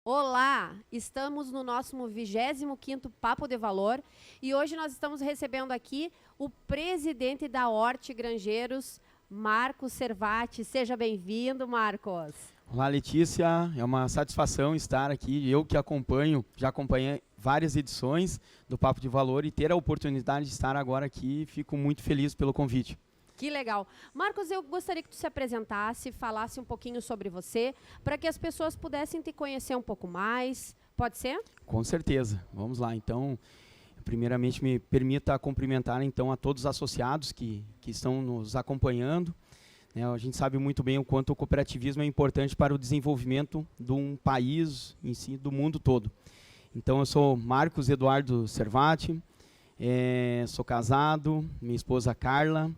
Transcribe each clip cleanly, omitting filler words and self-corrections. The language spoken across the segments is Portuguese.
Olá, estamos no nosso 25º Papo de Valor e hoje nós estamos recebendo aqui o presidente da Horti Grangeiros, Marcos Servati. Seja bem-vindo, Marcos. Olá, Letícia, é uma satisfação estar aqui. Eu que já acompanhei várias edições do Papo de Valor e ter a oportunidade de estar agora aqui, fico muito feliz pelo convite. Que legal. Marcos, eu gostaria que tu se apresentasse, falasse um pouquinho sobre você, para que as pessoas pudessem te conhecer um pouco mais. Pode ser? Com certeza. Vamos lá, então. Primeiramente, me permita cumprimentar então a todos os associados que estão nos acompanhando. A gente sabe muito bem o quanto o cooperativismo é importante para o desenvolvimento de um país, em si, do mundo todo. Então, eu sou Marcos Eduardo Servati, sou casado, minha esposa Carla,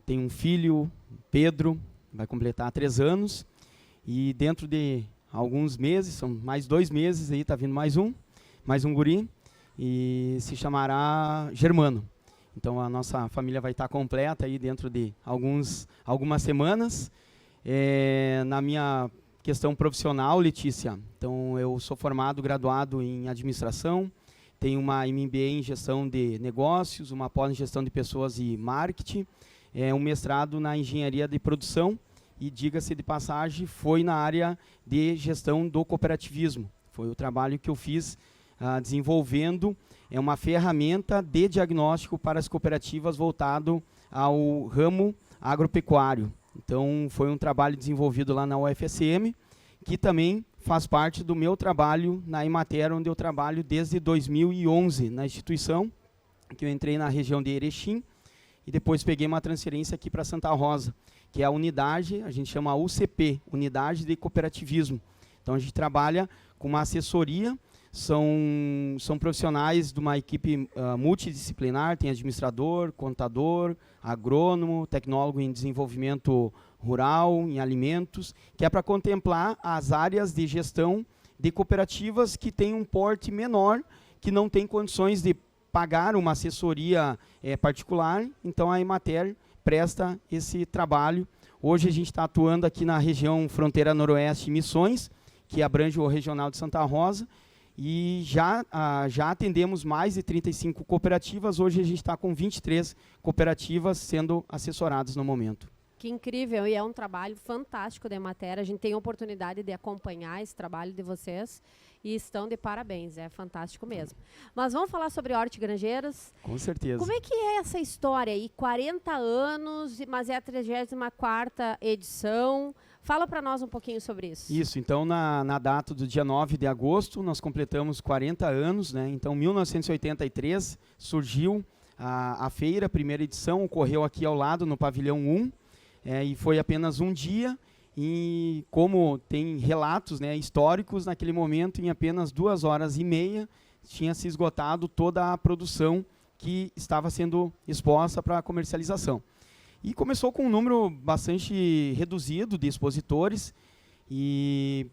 tenho um filho, Pedro, vai completar 3 anos, e dentro de alguns meses, são mais 2 meses, aí está vindo mais um guri, e se chamará Germano. Então a nossa família vai estar completa aí dentro de algumas semanas. Na minha questão profissional, Letícia, então eu sou graduado em administração, tenho uma MBA em gestão de negócios, uma pós em gestão de pessoas e marketing, um mestrado na engenharia de produção e, diga-se de passagem, foi na área de gestão do cooperativismo. Foi o trabalho que eu fiz desenvolvendo uma ferramenta de diagnóstico para as cooperativas voltado ao ramo agropecuário. Então, foi um trabalho desenvolvido lá na UFSM, que também faz parte do meu trabalho na Emater, onde eu trabalho desde 2011 na instituição, que eu entrei na região de Erechim, e depois peguei uma transferência aqui para Santa Rosa, que é a unidade, a gente chama UCP, Unidade de Cooperativismo. Então a gente trabalha com uma assessoria, são profissionais de uma equipe multidisciplinar, tem administrador, contador, agrônomo, tecnólogo em desenvolvimento rural, em alimentos, que é para contemplar as áreas de gestão de cooperativas que têm um porte menor, que não tem condições de pagar uma assessoria particular. Então a Emater presta esse trabalho. Hoje a gente está atuando aqui na região fronteira noroeste Missões, que abrange o regional de Santa Rosa, e já atendemos mais de 35 cooperativas. Hoje a gente está com 23 cooperativas sendo assessoradas no momento. Que incrível, e é um trabalho fantástico da Emater. A gente tem a oportunidade de acompanhar esse trabalho de vocês e estão de parabéns, é fantástico mesmo. Mas vamos falar sobre Horti Grangeiros? Com certeza. Como é que é essa história aí? 40 anos, mas é a 34ª edição. Fala para nós um pouquinho sobre isso. Isso, então na data do dia 9 de agosto, nós completamos 40 anos, né? Então, em 1983, surgiu a feira, a primeira edição, ocorreu aqui ao lado, no pavilhão 1, e foi apenas um dia, e como tem relatos, né, históricos, naquele momento, em apenas 2h30, tinha se esgotado toda a produção que estava sendo exposta para comercialização. E começou com um número bastante reduzido de expositores, e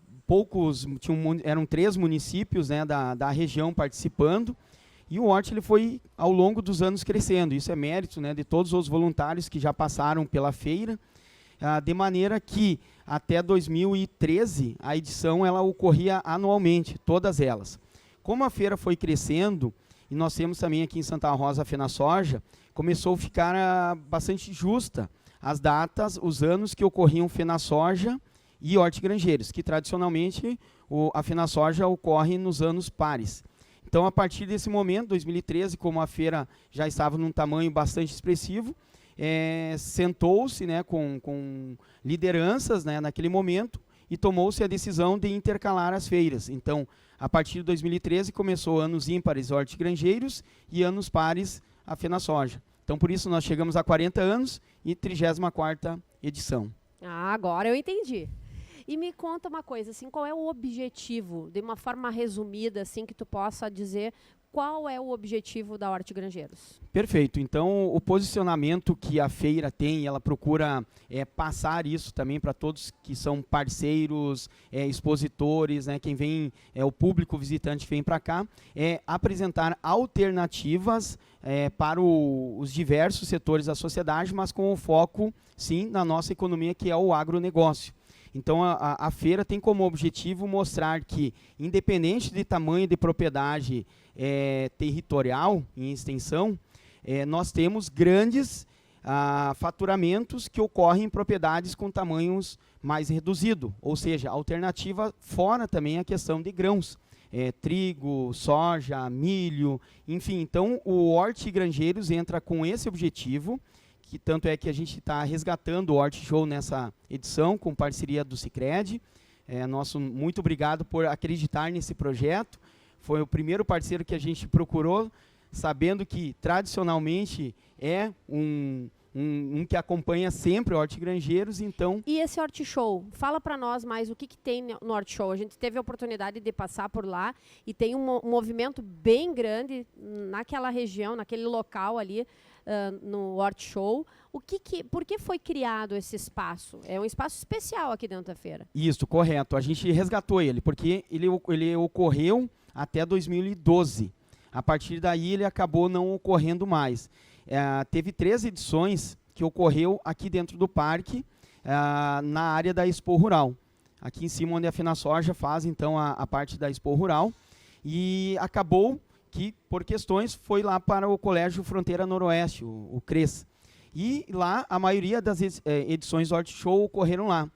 eram 3 municípios, né, da região participando, e o Horti ele foi, ao longo dos anos, crescendo. Isso é mérito, né, de todos os voluntários que já passaram pela feira, de maneira que, até 2013, a edição ela ocorria anualmente, todas elas. Como a feira foi crescendo, e nós temos também aqui em Santa Rosa a FenaSoja, começou a ficar bastante justa as datas, os anos que ocorriam FenaSoja e Horti Grangeiros, que tradicionalmente a FenaSoja ocorre nos anos pares. Então, a partir desse momento, 2013, como a feira já estava num tamanho bastante expressivo, sentou-se, né, com lideranças, né, naquele momento, e tomou-se a decisão de intercalar as feiras. Então, a partir de 2013, começou anos ímpares Horti Grangeiros e anos pares a FenaSoja. Então, por isso, nós chegamos a 40 anos e 34ª edição. Agora eu entendi. E me conta uma coisa, assim, qual é o objetivo, de uma forma resumida, assim, que tu possa dizer qual é o objetivo da Horti Grangeiros? Perfeito. Então, o posicionamento que a feira tem, ela procura passar isso também para todos que são parceiros, expositores, né, quem vem, o público visitante que vem para cá, apresentar alternativas para os diversos setores da sociedade, mas com o foco, sim, na nossa economia, que é o agronegócio. Então, a feira tem como objetivo mostrar que, independente de tamanho de propriedade territorial, em extensão, nós temos grandes faturamentos que ocorrem em propriedades com tamanhos mais reduzido, ou seja, alternativa fora também a questão de grãos, trigo, soja, milho, enfim. Então, o Horti Grangeiros entra com esse objetivo, que tanto é que a gente está resgatando o Horti Show nessa edição, com parceria do Sicredi. Muito obrigado por acreditar nesse projeto. Foi o primeiro parceiro que a gente procurou, sabendo que, tradicionalmente, é um que acompanha sempre o Horti Grangeiros, então... E esse Horti Show, fala para nós mais o que tem no Horti Show. A gente teve a oportunidade de passar por lá e tem um movimento bem grande naquela região, naquele local ali, no Horti Show. Por que foi criado esse espaço? É um espaço especial aqui dentro da feira. Isso, correto. A gente resgatou ele, porque ele ocorreu até 2012. A partir daí, ele acabou não ocorrendo mais. Teve 3 edições que ocorreu aqui dentro do parque, na área da Expo Rural. Aqui em cima, onde a FenaSoja faz, então, a parte da Expo Rural. E acabou que, por questões, foi lá para o Colégio Fronteira Noroeste, o CRES. E lá, a maioria das edições do Horti Show ocorreram lá.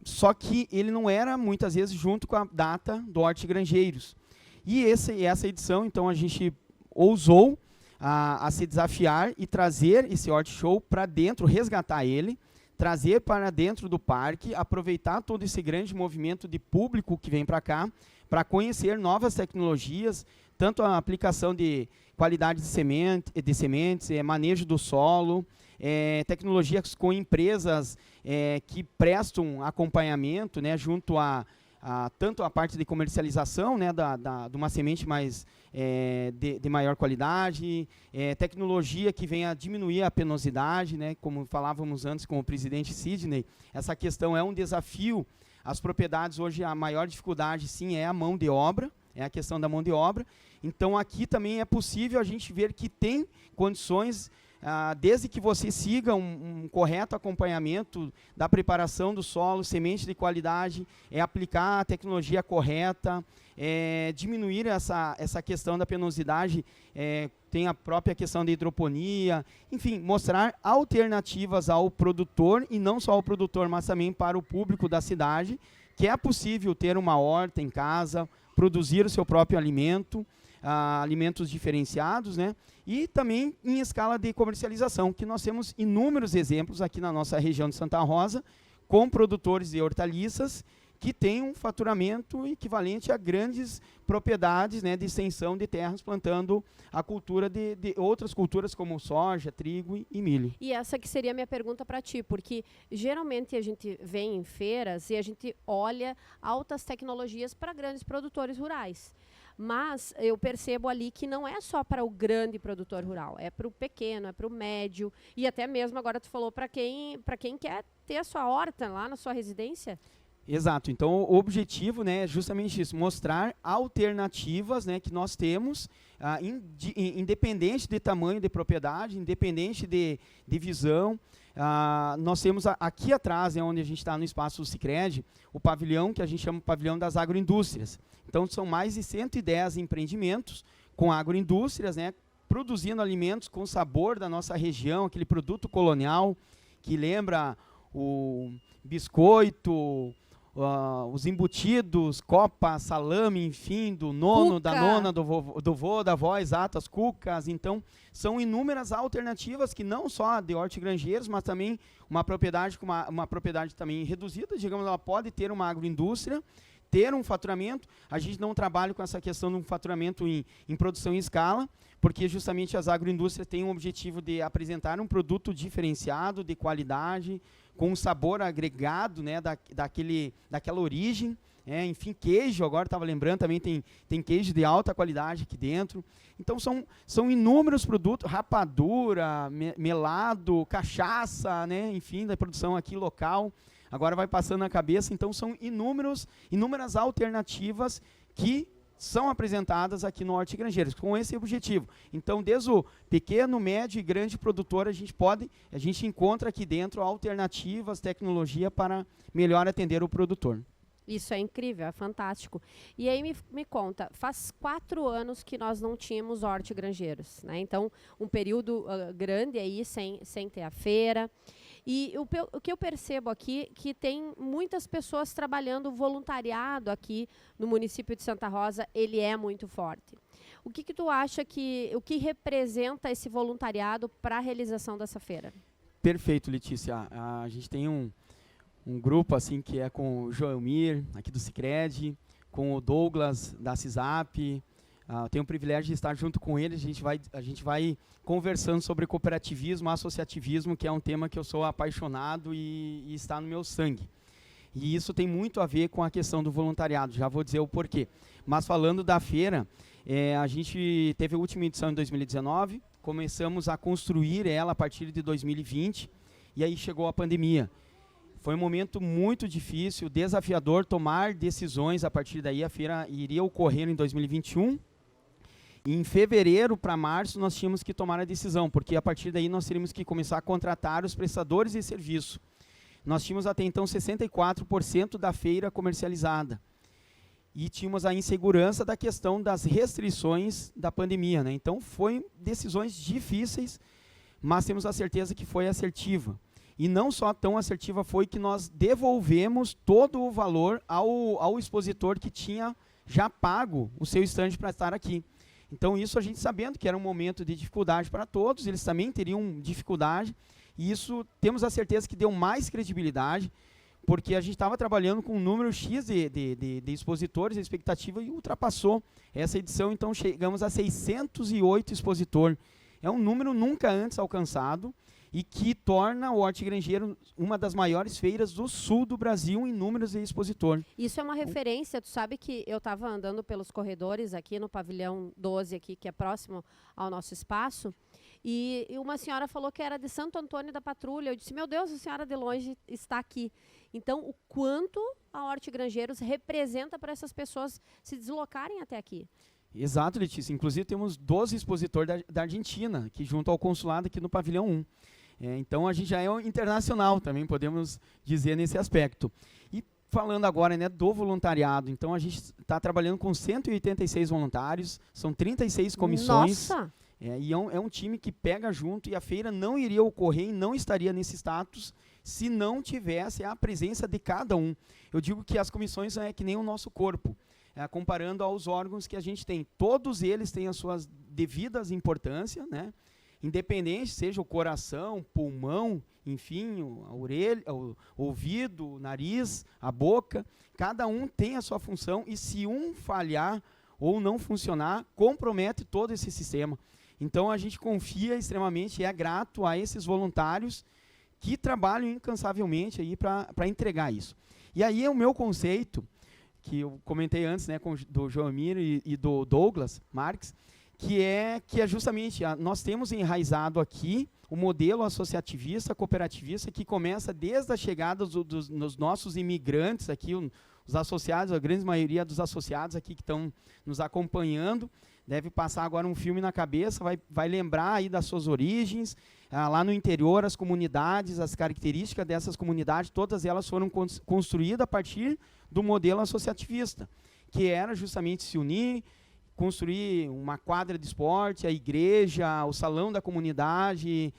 Só que ele não era, muitas vezes, junto com a data do Horti Grangeiros. E essa edição, então, a gente ousou a se desafiar e trazer esse Horti Show para dentro, resgatar ele, trazer para dentro do parque, aproveitar todo esse grande movimento de público que vem para cá, para conhecer novas tecnologias, tanto a aplicação de qualidade de sementes, manejo do solo, tecnologias com empresas que prestam acompanhamento, né, junto tanto a parte de comercialização, né, de uma semente mais de maior qualidade, tecnologia que venha a diminuir a penosidade, né, como falávamos antes com o presidente Sidney. Essa questão é um desafio. As propriedades hoje, a maior dificuldade, sim, é a mão de obra, é a questão da mão de obra. Então, aqui também é possível a gente ver que tem condições, desde que você siga um correto acompanhamento da preparação do solo, semente de qualidade, aplicar a tecnologia correta, diminuir essa questão da penosidade, tem a própria questão da hidroponia, enfim, mostrar alternativas ao produtor, e não só ao produtor, mas também para o público da cidade, que é possível ter uma horta em casa, produzir o seu próprio alimento, alimentos diferenciados, né? E também em escala de comercialização, que nós temos inúmeros exemplos aqui na nossa região de Santa Rosa, com produtores de hortaliças que têm um faturamento equivalente a grandes propriedades, né, de extensão de terras, plantando a cultura de outras culturas como soja, trigo e milho. E essa que seria a minha pergunta para ti, porque geralmente a gente vem em feiras e a gente olha altas tecnologias para grandes produtores rurais. Mas eu percebo ali que não é só para o grande produtor rural, é para o pequeno, é para o médio, e até mesmo agora tu falou para quem quer ter a sua horta lá na sua residência. Exato. Então, o objetivo, né, é justamente isso, mostrar alternativas, né, que nós temos, independente de tamanho de propriedade, independente de visão. Nós temos aqui atrás, onde a gente está no espaço do Sicredi, o pavilhão que a gente chama de pavilhão das agroindústrias. Então, são mais de 110 empreendimentos com agroindústrias, né, produzindo alimentos com sabor da nossa região, aquele produto colonial que lembra o biscoito, os embutidos, copa, salame, enfim, do nono, cuca, da nona, do vô, da avó, exato, as cucas. Então, são inúmeras alternativas que não só de Horti Grangeiros, mas também uma propriedade com uma propriedade também reduzida, digamos, ela pode ter uma agroindústria, ter um faturamento. A gente não trabalha com essa questão de um faturamento em produção em escala, porque justamente as agroindústrias têm o objetivo de apresentar um produto diferenciado, de qualidade, com um sabor agregado, né, daquela origem. Enfim, queijo, agora estava lembrando, também tem queijo de alta qualidade aqui dentro. Então, são inúmeros produtos, rapadura, melado, cachaça, né, enfim, da produção aqui local. Agora vai passando na cabeça. Então, são inúmeras alternativas que são apresentadas aqui no Horti Grangeiros, com esse objetivo. Então, desde o pequeno, médio e grande produtor, a gente encontra aqui dentro alternativas, tecnologia para melhor atender o produtor. Isso é incrível, é fantástico. E aí me conta, faz 4 anos que nós não tínhamos Horti Grangeiros, né? Então, um período grande aí sem ter a feira. E o que eu percebo aqui, que tem muitas pessoas trabalhando voluntariado aqui no município de Santa Rosa, ele é muito forte. O que tu acha o que representa esse voluntariado para a realização dessa feira? Perfeito, Letícia. A gente tem um grupo assim que é com o Joelmir, aqui do Sicredi, com o Douglas, da CISAP. Tenho o privilégio de estar junto com ele. A gente vai conversando sobre cooperativismo, associativismo, que é um tema que eu sou apaixonado e está no meu sangue. E isso tem muito a ver com a questão do voluntariado, já vou dizer o porquê. Mas falando da feira, a gente teve a última edição em 2019, começamos a construir ela a partir de 2020, e aí chegou a pandemia. Foi um momento muito difícil, desafiador, tomar decisões. A partir daí a feira iria ocorrer em 2021. E em fevereiro para março nós tínhamos que tomar a decisão, porque a partir daí nós teríamos que começar a contratar os prestadores de serviço. Nós tínhamos até então 64% da feira comercializada. E tínhamos a insegurança da questão das restrições da pandemia, né? Então, foram decisões difíceis, mas temos a certeza que foi assertiva. E não só tão assertiva foi que nós devolvemos todo o valor ao expositor que tinha já pago o seu estande para estar aqui. Então, isso a gente sabendo que era um momento de dificuldade para todos, eles também teriam dificuldade, e isso temos a certeza que deu mais credibilidade, porque a gente estava trabalhando com um número X de expositores, a expectativa e ultrapassou essa edição, então chegamos a 608 expositores. É um número nunca antes alcançado e que torna o Horti Grangeiro uma das maiores feiras do sul do Brasil em números de expositor. Isso é uma referência, tu sabe que eu estava andando pelos corredores aqui no pavilhão 12, aqui, que é próximo ao nosso espaço, e uma senhora falou que era de Santo Antônio da Patrulha. Eu disse, meu Deus, a senhora de longe está aqui. Então, o quanto a Horti Grangeiros representa para essas pessoas se deslocarem até aqui. Exato, Letícia. Inclusive, temos 12 expositores da Argentina, que junto ao consulado aqui no pavilhão 1. Então, a gente já é internacional, também podemos dizer nesse aspecto. E falando agora, né, do voluntariado, então a gente está trabalhando com 186 voluntários, são 36 comissões. Nossa! E é um time que pega junto, e a feira não iria ocorrer e não estaria nesse status se não tivesse a presença de cada um. Eu digo que as comissões é que nem o nosso corpo, comparando aos órgãos que a gente tem. Todos eles têm as suas devidas importâncias, né? Independente, seja o coração, pulmão, enfim, a orelha, o ouvido, o nariz, a boca, cada um tem a sua função, e se um falhar ou não funcionar, compromete todo esse sistema. Então, a gente confia extremamente e é grato a esses voluntários que trabalham incansavelmente aí para entregar isso. E aí é o meu conceito, que eu comentei antes, né, do Joelmir e do Douglas Marques, que é justamente, nós temos enraizado aqui o modelo associativista, cooperativista, que começa desde a chegada dos nossos imigrantes aqui, os associados, a grande maioria dos associados aqui que estão nos acompanhando, deve passar agora um filme na cabeça, vai lembrar aí das suas origens, lá no interior, as comunidades, as características dessas comunidades, todas elas foram construídas a partir do modelo associativista, que era justamente se unir, construir uma quadra de esporte, a igreja, o salão da comunidade,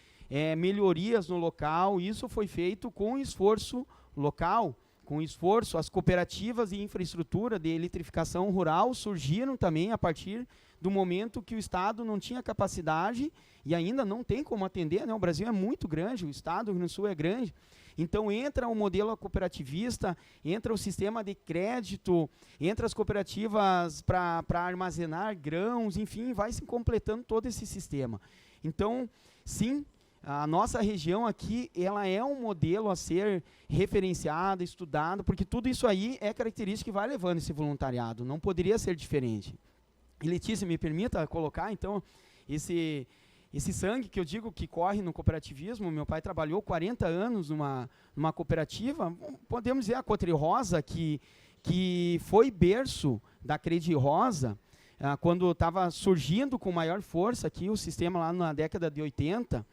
melhorias no local. Isso foi feito com esforço local, com esforço. As cooperativas de infraestrutura de eletrificação rural surgiram também a partir do momento que o Estado não tinha capacidade e ainda não tem como atender, né? O Brasil é muito grande, o Estado do Rio Grande do Sul é grande. Então, entra o modelo cooperativista, entra o sistema de crédito, entra as cooperativas para armazenar grãos, enfim, vai se completando todo esse sistema. Então, sim, a nossa região aqui, ela é um modelo a ser referenciado, estudado, porque tudo isso aí é característica que vai levando esse voluntariado, não poderia ser diferente. E, Letícia, me permita colocar, então, esse sangue que eu digo que corre no cooperativismo. Meu pai trabalhou 40 anos numa cooperativa, podemos dizer a Cotri Rosa, que foi berço da Crede Rosa, quando estava surgindo com maior força aqui o sistema lá na década de 80,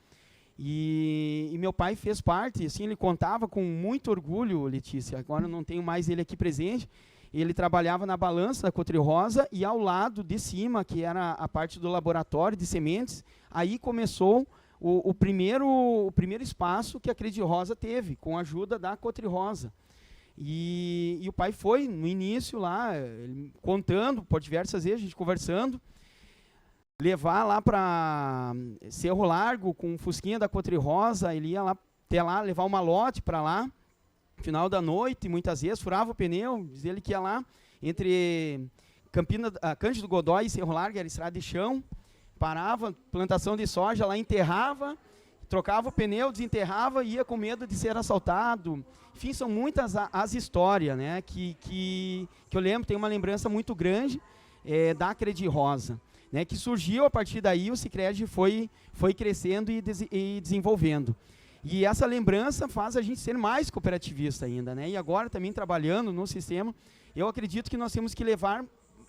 e meu pai fez parte, assim, ele contava com muito orgulho, Letícia, agora não tenho mais ele aqui presente, ele trabalhava na balança da Cotri Rosa e ao lado de cima, que era a parte do laboratório de sementes, aí começou o primeiro espaço que a Crede Rosa teve, com a ajuda da Cotri Rosa. E o pai foi, no início lá, contando, por diversas vezes, a gente conversando, levar lá para Cerro Largo com um fusquinha da Cotri Rosa, ele ia lá, até lá, levar uma lote para lá, final da noite, muitas vezes, furava o pneu, dizia ele que ia lá, entre Cândido Godói e Cerro Largo, era estrada de chão, parava, plantação de soja, lá enterrava, trocava o pneu, desenterrava e ia com medo de ser assaltado. Enfim, são muitas as histórias, né, que eu lembro, tenho uma lembrança muito grande da Crede Rosa, né, que surgiu a partir daí, o Sicredi foi crescendo e desenvolvendo. E essa lembrança faz a gente ser mais cooperativista ainda, né? E agora também trabalhando no sistema, eu acredito que nós temos que levar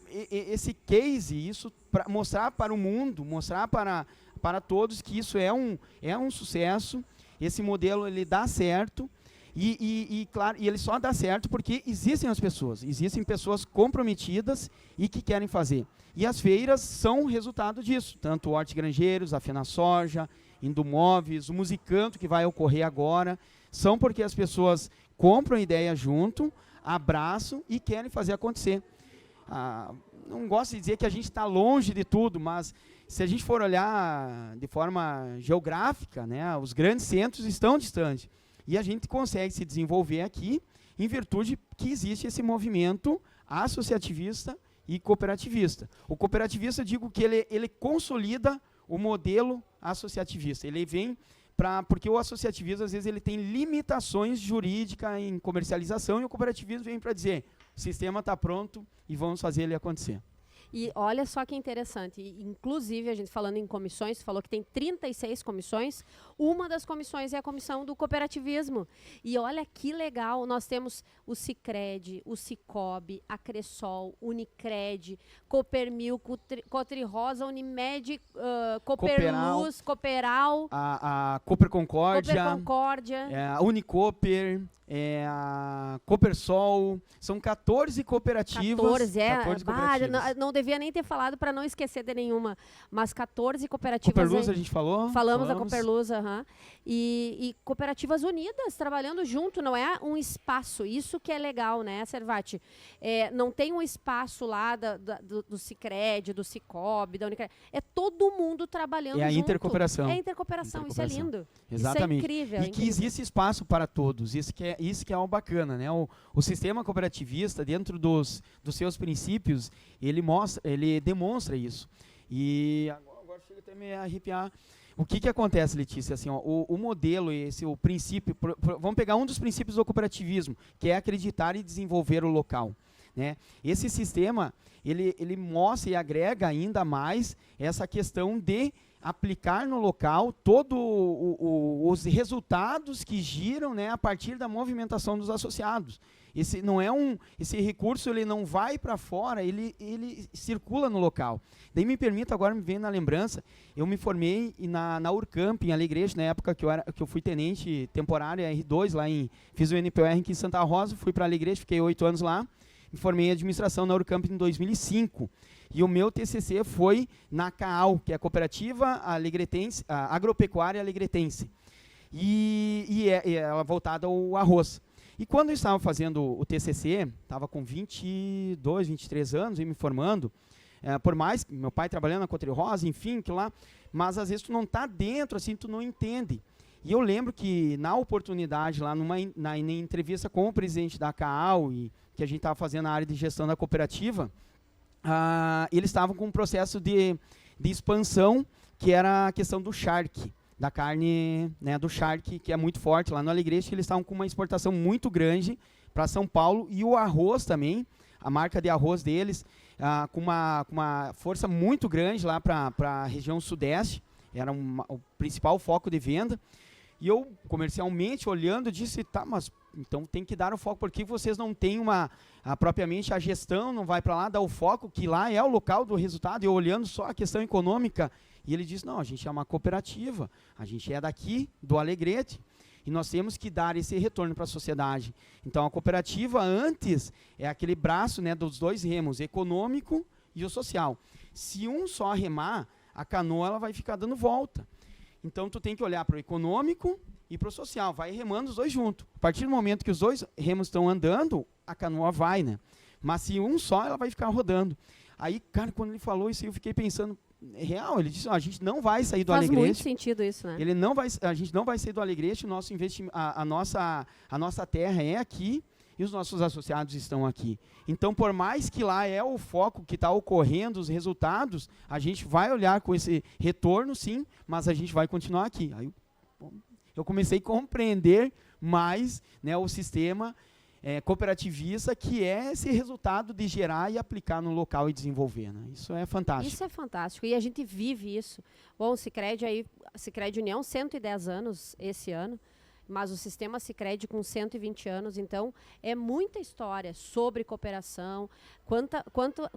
esse case, isso para mostrar para o mundo, mostrar para todos que isso é um sucesso, esse modelo ele dá certo, claro, e ele só dá certo porque existem pessoas comprometidas e que querem fazer. E as feiras são resultado disso, tanto o Hortigranjeiros, a FenaSoja, Indomóveis, o Musicanto que vai ocorrer agora, são porque as pessoas compram a ideia junto, abraçam e querem fazer acontecer. Não gosto de dizer que a gente está longe de tudo, mas se a gente for olhar de forma geográfica, né, os grandes centros estão distantes. E a gente consegue se desenvolver aqui em virtude que existe esse movimento associativista e cooperativista. O cooperativista, digo que ele consolida o modelo associativista. Ele vem porque o associativismo, às vezes, ele tem limitações jurídicas em comercialização, e o cooperativismo vem para dizer, o sistema está pronto e vamos fazer ele acontecer. E olha só que interessante, inclusive a gente falando em comissões, falou que tem 36 comissões, uma das comissões é a comissão do cooperativismo. E olha que legal, nós temos o Sicredi, o Sicobi, a Cressol, Unicred, Coopermil, Cotri Rosa, Unimed, Cooperluz, Cooperal, a Cooper Concórdia, a Unicoper, a Coopersol, são 14 cooperativas. 14 cooperativas. Não devia nem ter falado para não esquecer de nenhuma, mas 14 cooperativas. Cooperluz a gente falou? Falamos da Cooperluz, e cooperativas unidas, trabalhando junto, não é um espaço, isso que é legal, né, Servati? Não tem um espaço lá do Sicredi, do Sicobi, da Unicred, é todo mundo trabalhando junto. É a intercooperação. É a intercooperação, isso é lindo. Exatamente. Isso é incrível. E que existe espaço para todos, isso que é algo bacana, né? O sistema cooperativista, dentro dos seus princípios, ele demonstra isso. E agora chega até me arrepiar. O que acontece, Letícia? Assim, o modelo, o princípio, vamos pegar um dos princípios do cooperativismo, que é acreditar e desenvolver o local, né? Esse sistema, ele mostra e agrega ainda mais essa questão de aplicar no local todos os resultados que giram, né, a partir da movimentação dos associados. Esse recurso ele não vai para fora, ele circula no local. Daí me permita, agora me vem na lembrança, eu me formei na Urcamp, em Alegrete, na época que eu fui tenente temporário R2, fiz o NPR aqui em Santa Rosa, fui para Alegrete, fiquei 8 anos lá, me formei em administração na Urcamp em 2005. E o meu TCC foi na CAAL, que é a Cooperativa Agropecuária Alegretense. E ela voltada ao arroz. E quando eu estava fazendo o TCC, estava com 22, 23 anos, e me formando, por mais que meu pai trabalhando na Cotri Rosa, enfim, que lá, mas às vezes tu não está dentro, assim, tu não entende. E eu lembro que na oportunidade, lá na entrevista com o presidente da CAAL, que a gente estava fazendo na área de gestão da cooperativa, eles estavam com um processo de expansão, que era a questão do charque, da carne, né, do charque, que é muito forte lá no Alegrete, que eles estavam com uma exportação muito grande para São Paulo, e o arroz também, a marca de arroz deles, com uma força muito grande lá para a região sudeste, era o principal foco de venda. E eu, comercialmente, olhando, disse, tá, mas então tem que dar o foco, porque vocês não têm propriamente a gestão, não vai para lá dar o foco, que lá é o local do resultado, e eu olhando só a questão econômica. E ele disse, não, a gente é uma cooperativa, a gente é daqui, do Alegrete, e nós temos que dar esse retorno para a sociedade. Então, a cooperativa, antes, é aquele braço, né, dos dois remos, econômico e o social. Se um só remar, a canoa ela vai ficar dando volta. Então, tu tem que olhar para o econômico e para o social, vai remando os dois juntos. A partir do momento que os dois remos estão andando, a canoa vai, né? Mas se um só, ela vai ficar rodando. Aí, cara, quando ele falou isso, eu fiquei pensando, é real, ele disse, a gente não vai sair do Alegrete. Faz muito sentido isso, né? A gente não vai sair do Alegrete, o nosso investimento, a nossa terra é aqui e os nossos associados estão aqui. Então, por mais que lá é o foco que está ocorrendo, os resultados, a gente vai olhar com esse retorno, sim, mas a gente vai continuar aqui. Aí eu comecei a compreender mais, né, o sistema cooperativista, que é esse resultado de gerar e aplicar no local e desenvolver, né? Isso é fantástico. Isso é fantástico. E a gente vive isso. Bom, o Sicredi União, 110 anos esse ano, mas o sistema Sicredi com 120 anos, então é muita história sobre cooperação,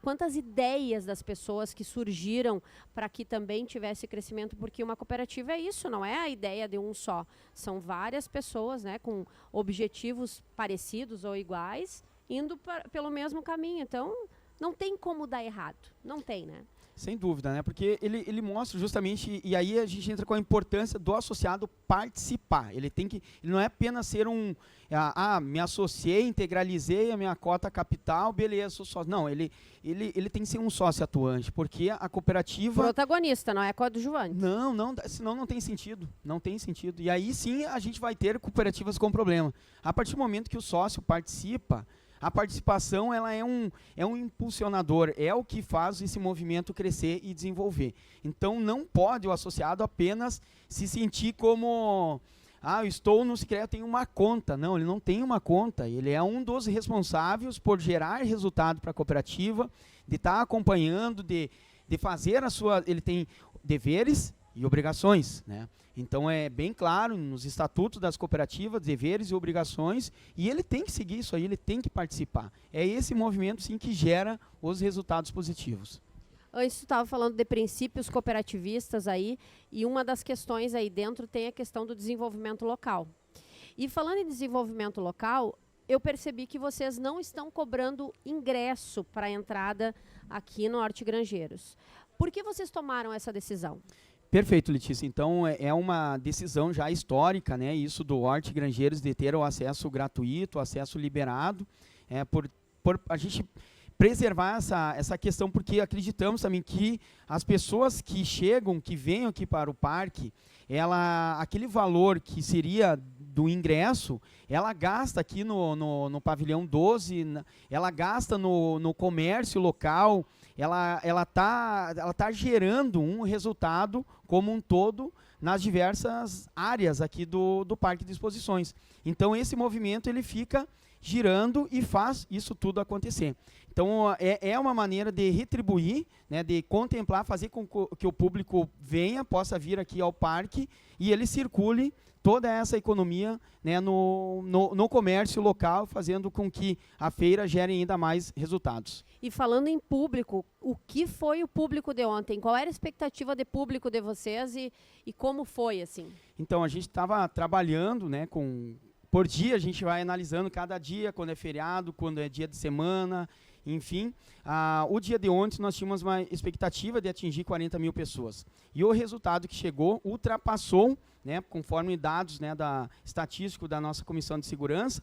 quantas ideias das pessoas que surgiram para que também tivesse crescimento, porque uma cooperativa é isso, não é a ideia de um só, são várias pessoas, né, com objetivos parecidos ou iguais, indo pelo mesmo caminho, então não tem como dar errado, não tem, né? Sem dúvida, né? Porque ele mostra justamente, e aí a gente entra com a importância do associado participar. Ele não é apenas ser me associei, integralizei a minha cota capital, beleza, sou sócio. Não, ele tem que ser um sócio atuante, porque a cooperativa... Protagonista, não é coadjuvante. Não, senão não tem sentido. Não tem sentido. E aí sim a gente vai ter cooperativas com problema. A partir do momento que o sócio participa, a participação ela é um impulsionador, é o que faz esse movimento crescer e desenvolver. Então, não pode o associado apenas se sentir como, eu estou no Sicredi, eu tenho uma conta. Não, ele não tem uma conta, ele é um dos responsáveis por gerar resultado para a cooperativa, de estar acompanhando, de fazer ele tem deveres e obrigações, né? Então é bem claro nos estatutos das cooperativas, deveres e obrigações, e ele tem que seguir isso aí, ele tem que participar. É esse movimento sim que gera os resultados positivos. Antes tu estava falando de princípios cooperativistas aí, e uma das questões aí dentro tem a questão do desenvolvimento local. E falando em desenvolvimento local, eu percebi que vocês não estão cobrando ingresso para a entrada aqui no Hortigranjeiros. Por que vocês tomaram essa decisão? Perfeito, Letícia. Então, é uma decisão já histórica, né? Isso do Hortigranjeiros de ter o acesso gratuito, o acesso liberado, por a gente preservar essa questão, porque acreditamos também que as pessoas que chegam, que vêm aqui para o parque, aquele valor que seria do ingresso, ela gasta aqui no pavilhão 12, ela gasta no comércio local, ela tá gerando um resultado como um todo nas diversas áreas aqui do Parque de Exposições. Então, esse movimento ele fica girando e faz isso tudo acontecer. Então, é uma maneira de retribuir, né, de contemplar, fazer com que o público possa vir aqui ao parque e ele circule toda essa economia, né, no comércio local, fazendo com que a feira gere ainda mais resultados. E falando em público, o que foi o público de ontem? Qual era a expectativa de público de vocês e como foi, assim? Então, a gente estava trabalhando, né, por dia, a gente vai analisando cada dia, quando é feriado, quando é dia de semana, enfim. O dia de ontem nós tínhamos uma expectativa de atingir 40 mil pessoas. E o resultado que chegou ultrapassou, né, conforme dados, né, estatístico da nossa Comissão de Segurança,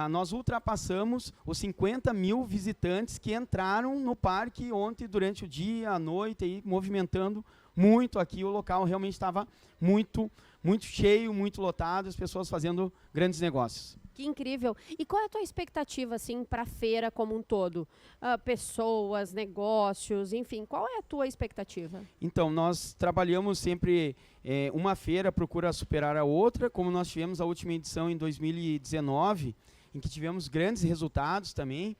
nós ultrapassamos os 50 mil visitantes que entraram no parque ontem durante o dia, a noite, e movimentando muito aqui. O local realmente estava muito, muito cheio, muito lotado, as pessoas fazendo grandes negócios. Que incrível. E qual é a tua expectativa, assim, para a feira como um todo? Pessoas, negócios, enfim, qual é a tua expectativa? Então, nós trabalhamos sempre, uma feira procura superar a outra, como nós tivemos a última edição em 2019, em que tivemos grandes resultados também,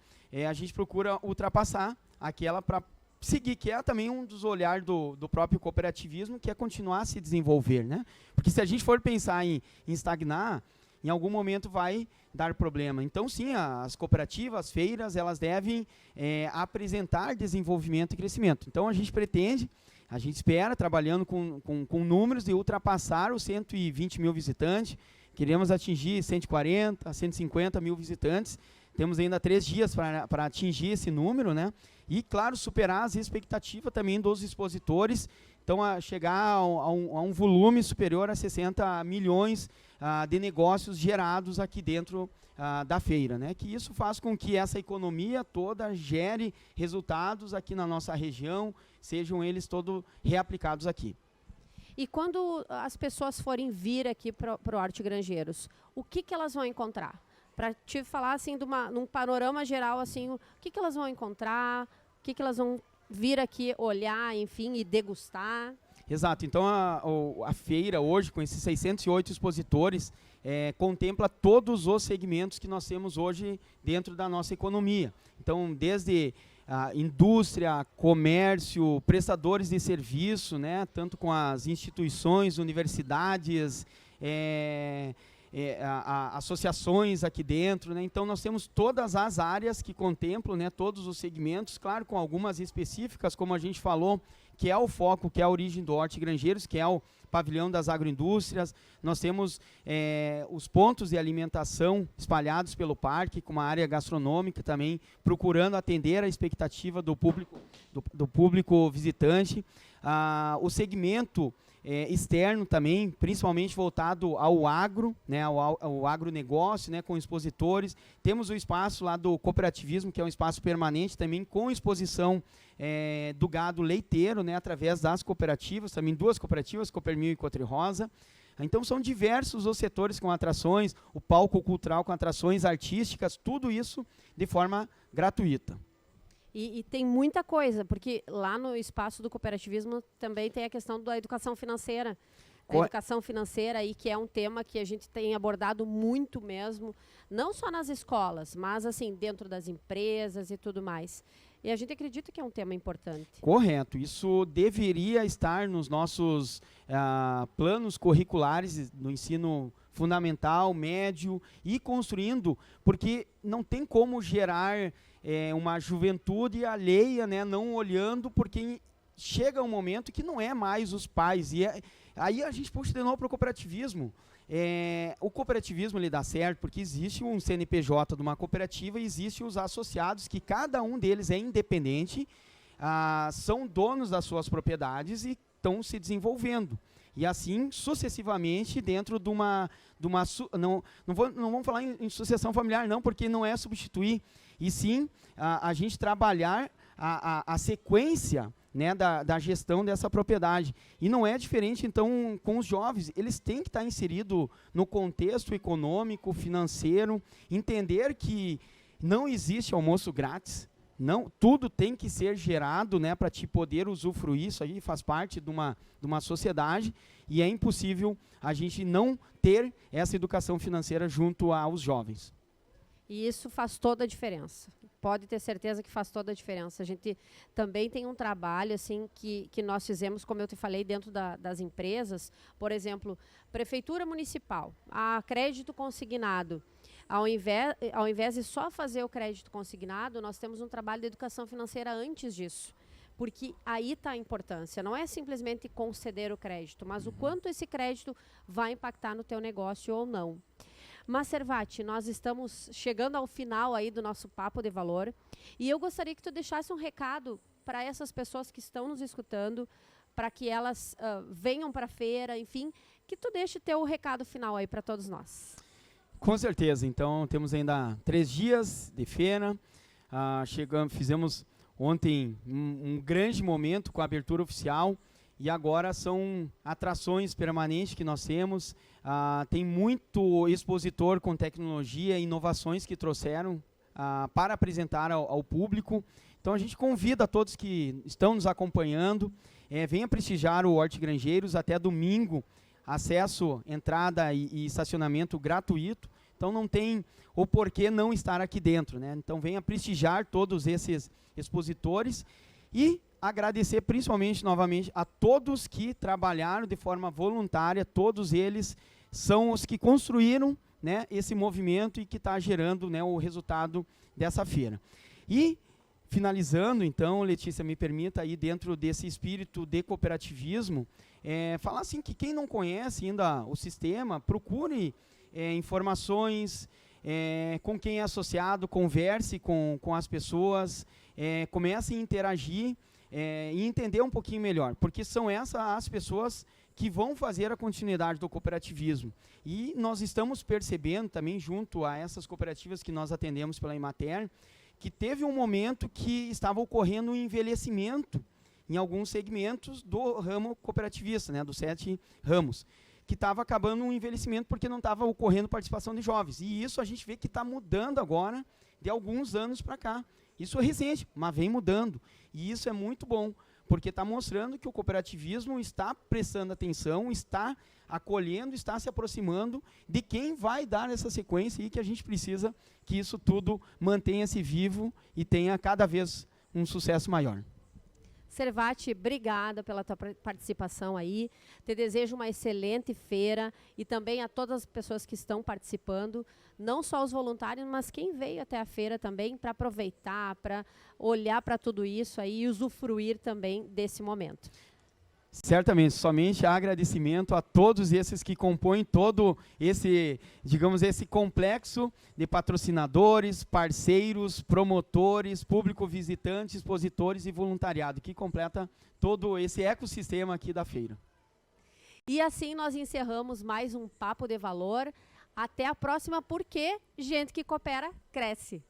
a gente procura ultrapassar aquela para seguir, que é também um dos olhares do próprio cooperativismo, que é continuar a se desenvolver, né? Porque se a gente for pensar em estagnar, em algum momento vai dar problema. Então, sim, as cooperativas, as feiras, elas devem apresentar desenvolvimento e crescimento. Então, a gente pretende, a gente espera, trabalhando com números, de ultrapassar os 120 mil visitantes. Queremos atingir 140, 150 mil visitantes. Temos ainda 3 dias para atingir esse número, né? E, claro, superar as expectativas também dos expositores. Então, a chegar a um volume superior a 60 milhões de negócios gerados aqui dentro da feira, né? Que isso faz com que essa economia toda gere resultados aqui na nossa região, sejam eles todos reaplicados aqui. E quando as pessoas forem vir aqui para o Hortigranjeiros, o que elas vão encontrar? Para te falar assim, num panorama geral, assim, o que elas vão encontrar, o que elas vão vir aqui olhar, enfim, e degustar. Exato. Então, a feira hoje, com esses 608 expositores, contempla todos os segmentos que nós temos hoje dentro da nossa economia. Então, desde indústria, comércio, prestadores de serviço, né, tanto com as instituições, universidades, associações aqui dentro, né? Então nós temos todas as áreas que contemplam, né, todos os segmentos, claro, com algumas específicas, como a gente falou, que é o foco, que é a origem do Hortigranjeiros, que é o pavilhão das agroindústrias. Nós temos os pontos de alimentação espalhados pelo parque, com uma área gastronômica também, procurando atender a expectativa do público visitante. O segmento externo também, principalmente voltado ao agro, né, ao agronegócio, né, com expositores. Temos o espaço lá do cooperativismo, que é um espaço permanente também, com exposição do gado leiteiro, né, através das cooperativas, também 2 cooperativas, Coopermil e Cotrirosa. Então são diversos os setores com atrações, o palco cultural com atrações artísticas, tudo isso de forma gratuita. E tem muita coisa, porque lá no espaço do cooperativismo também tem a questão da educação financeira. A educação financeira aí, que é um tema que a gente tem abordado muito mesmo, não só nas escolas, mas assim, dentro das empresas e tudo mais. E a gente acredita que é um tema importante. Correto. Isso deveria estar nos nossos planos curriculares no ensino fundamental, médio, e construindo, porque não tem como gerar uma juventude alheia, né, não olhando, porque chega um momento que não é mais os pais. E aí a gente puxa de novo para o cooperativismo. O cooperativismo ele dá certo porque existe um CNPJ de uma cooperativa e existem os associados, que cada um deles é independente, são donos das suas propriedades e estão se desenvolvendo. E assim, sucessivamente, dentro de uma não vamos falar em sucessão familiar, não, porque não é substituir, e sim a gente trabalhar a sequência, né, da gestão dessa propriedade. E não é diferente, então, com os jovens. Eles têm que estar inseridos no contexto econômico, financeiro, entender que não existe almoço grátis. Não, tudo tem que ser gerado, né, para te poder usufruir. Isso aí faz parte de uma sociedade, e é impossível a gente não ter essa educação financeira junto aos jovens. E isso faz toda a diferença. Pode ter certeza que faz toda a diferença. A gente também tem um trabalho assim que nós fizemos, como eu te falei, dentro das empresas. Por exemplo, prefeitura municipal, a crédito consignado. Ao invés de só fazer o crédito consignado, nós temos um trabalho de educação financeira antes disso. Porque aí está a importância. Não é simplesmente conceder o crédito, mas o quanto esse crédito vai impactar no teu negócio ou não. Mas, Servati, nós estamos chegando ao final aí do nosso Papo de Valor, e eu gostaria que tu deixasse um recado para essas pessoas que estão nos escutando, para que elas venham para a feira, enfim, que tu deixe teu recado final aí para todos nós. Com certeza. Então, temos ainda 3 dias de feira. Fizemos ontem um grande momento com a abertura oficial, e agora são atrações permanentes que nós temos. Tem muito expositor com tecnologia e inovações que trouxeram para apresentar ao público. Então a gente convida a todos que estão nos acompanhando, venha prestigiar o Hortigranjeiros até domingo, acesso, entrada e estacionamento gratuito. Então não tem o porquê não estar aqui dentro, né? Então venha prestigiar todos esses expositores e agradecer principalmente, novamente, a todos que trabalharam de forma voluntária, todos eles são os que construíram, né, esse movimento e que está gerando, né, o resultado dessa feira. E, finalizando, então, Letícia, me permita aí, dentro desse espírito de cooperativismo, falar assim que quem não conhece ainda o sistema, procure informações, com quem é associado, converse com as pessoas, comece a interagir e entender um pouquinho melhor, porque são essas as pessoas que vão fazer a continuidade do cooperativismo. E nós estamos percebendo também, junto a essas cooperativas que nós atendemos pela Emater, que teve um momento que estava ocorrendo um envelhecimento em alguns segmentos do ramo cooperativista, né, dos 7 ramos, que estava acabando um envelhecimento porque não estava ocorrendo participação de jovens. E isso a gente vê que está mudando agora, de alguns anos para cá. Isso é recente, mas vem mudando. E isso é muito bom, porque está mostrando que o cooperativismo está prestando atenção, está acolhendo, está se aproximando de quem vai dar essa sequência e que a gente precisa que isso tudo mantenha-se vivo e tenha cada vez um sucesso maior. Servati, obrigada pela tua participação aí. Te desejo uma excelente feira e também a todas as pessoas que estão participando, não só os voluntários, mas quem veio até a feira também para aproveitar, para olhar para tudo isso aí e usufruir também desse momento. Certamente, somente agradecimento a todos esses que compõem todo esse, digamos, esse complexo de patrocinadores, parceiros, promotores, público visitante, expositores e voluntariado, que completa todo esse ecossistema aqui da feira. E assim nós encerramos mais um Papo de Valor. Até a próxima, porque gente que coopera, cresce.